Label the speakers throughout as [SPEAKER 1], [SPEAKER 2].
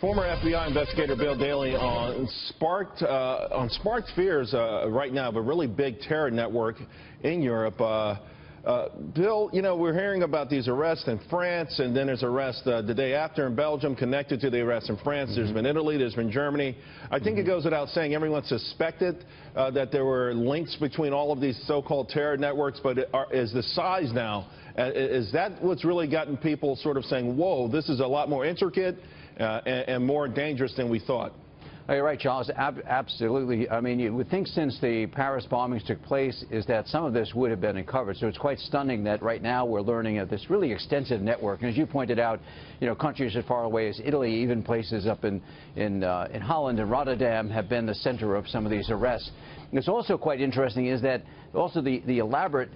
[SPEAKER 1] Former FBI Investigator Bill Daly sparked fears right now of a really big terror network in Europe. Bill, you know, we're hearing about these arrests in France, and then there's arrests the day after in Belgium connected to the arrests in France. There's been Italy, there's been Germany. I think it goes without saying everyone suspected that there were links between all of these so-called terror networks, but is the size now, is that what's really gotten people sort of saying, whoa, this is a lot more intricate and more dangerous than we thought?
[SPEAKER 2] Oh, you're right, Charles. Absolutely. I mean, you would think since the Paris bombings took place is that some of this would have been uncovered. So it's quite stunning that right now we're learning of this really extensive network. And as you pointed out, you know, countries as far away as Italy, even places up in Holland and Rotterdam have been the center of some of these arrests. And it's also quite interesting is that also the elaborate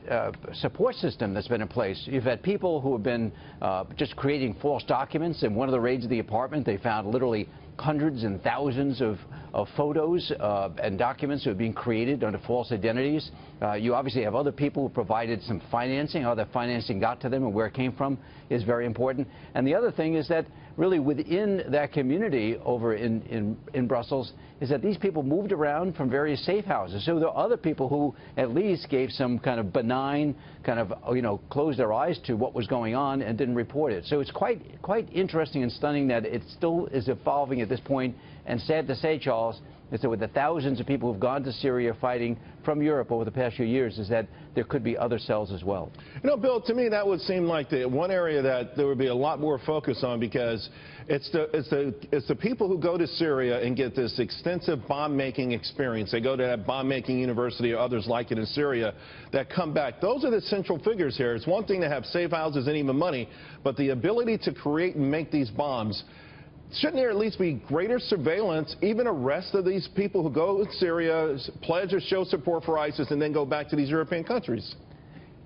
[SPEAKER 2] support system that's been in place. You've had people who have been just creating false documents. In one of the raids of the apartment, they found literally hundreds and thousands of photos and documents that are being created under false identities. You obviously have other people who provided some financing. How that financing got to them and where it came from is very important. And the other thing is that really within that community over in Brussels is that these people moved around from various safe houses. So there are other people who at least gave some kind of benign, kind of, you know, closed their eyes to what was going on and didn't report it. So it's quite interesting and stunning that it still is evolving at this point. And sad to say, Charles, is that with the thousands of people who've gone to Syria fighting from Europe over the past few years, is that there could be other cells as well. You know,
[SPEAKER 1] Bill, to me that would seem like the one area that there would be a lot more focus on, because it's the people who go to Syria and get this extensive bomb-making experience. They go to that bomb-making university or others like it in Syria that come back. Those are the central figures here. It's one thing to have safe houses and even money, but the ability to create and make these bombs. Shouldn't there at least be greater surveillance, even arrest of these people who go to Syria, pledge or show support for ISIS, and then go back to these European countries?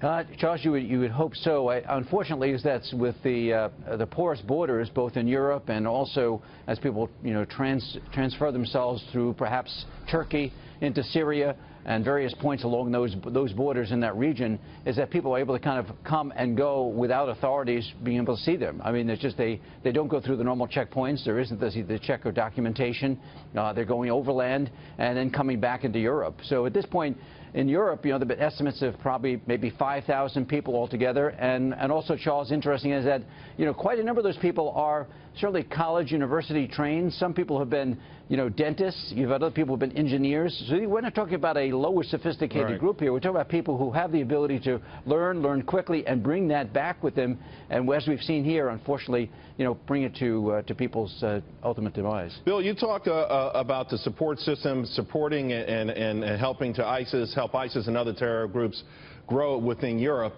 [SPEAKER 2] Charles, you would hope so. Unfortunately, that's with the porous borders, both in Europe and also as people, you know, transfer themselves through perhaps Turkey into Syria and various points along those borders in that region, is that people are able to kind of come and go without authorities being able to see them. I mean, it's just they don't go through the normal checkpoints. There isn't the check or documentation. They're going overland and then coming back into Europe. So at this point in Europe, you know, there have been estimates of probably maybe 5,000 people altogether. And also, Charles, interesting is that, you know, quite a number of those people are certainly college, university trained. Some people have been, you know, dentists. You've had other people who have been engineers. So we're not talking about a lower sophisticated group here. We're talking about people who have the ability to learn quickly and bring that back with them. And as we've seen here, unfortunately, you know, bring it to people's ultimate demise.
[SPEAKER 1] Bill, you talk about the support system, supporting and helping to help ISIS and other terror groups grow within Europe.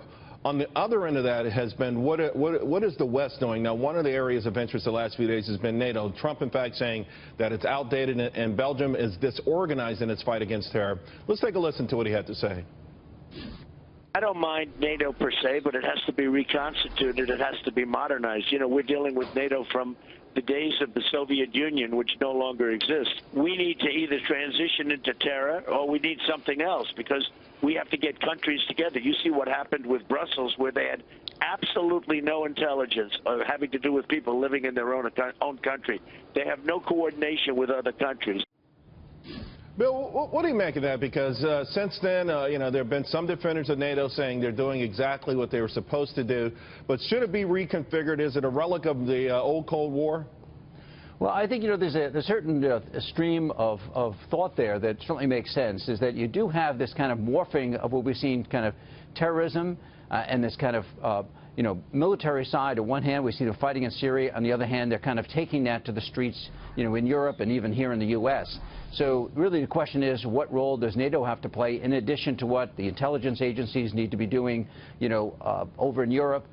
[SPEAKER 1] On the other end of that has been what is the West doing? Now, one of the areas of interest the last few days has been NATO. Trump, in fact, saying that it's outdated and Belgium is disorganized in its fight against terror. Let's take a listen to what he had to say.
[SPEAKER 3] I don't mind NATO per se, but it has to be reconstituted. It has to be modernized. You know, we're dealing with NATO from the days of the Soviet Union, which no longer exists. We need to either transition into terror or we need something else, because we have to get countries together. You see what happened with Brussels, where they had absolutely no intelligence having to do with people living in their own country. They have no coordination with other countries.
[SPEAKER 1] Bill, what do you make of that? Because since then, you know, there have been some defenders of NATO saying they're doing exactly what they were supposed to do. But should it be reconfigured? Is it a relic of the old Cold War?
[SPEAKER 2] Well, I think, you know, there's a certain stream of thought there that certainly makes sense, is that you do have this kind of morphing of what we've seen, kind of terrorism and this kind of you know, military side. On one hand, we see them fighting in Syria. On the other hand, they're kind of taking that to the streets, you know, in Europe and even here in the U.S. So really the question is, what role does NATO have to play in addition to what the intelligence agencies need to be doing, you know, over in Europe?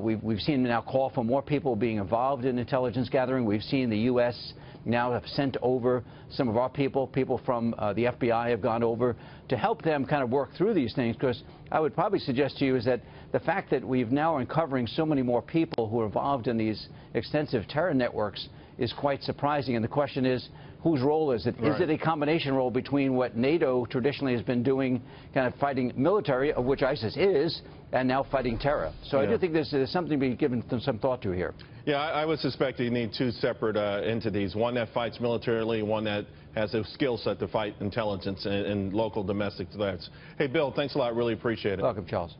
[SPEAKER 2] We've seen now call for more people being involved in intelligence gathering. We've seen the U.S. now have sent over some of our people from the FBI have gone over to help them kind of work through these things, because I would probably suggest to you is that the fact that we've now uncovering so many more people who are involved in these extensive terror networks is quite surprising. And the question is, whose role is it?
[SPEAKER 1] Right.
[SPEAKER 2] Is it a combination role between what NATO traditionally has been doing, kind of fighting military, of which ISIS is, and now fighting terror? So I do think there's something to be given some thought to here.
[SPEAKER 1] Yeah, I would suspect you need two separate entities, one that fights militarily, one that has a skill set to fight intelligence and local domestic threats. Hey, Bill, thanks a lot. Really appreciate it.
[SPEAKER 2] Welcome, Charles.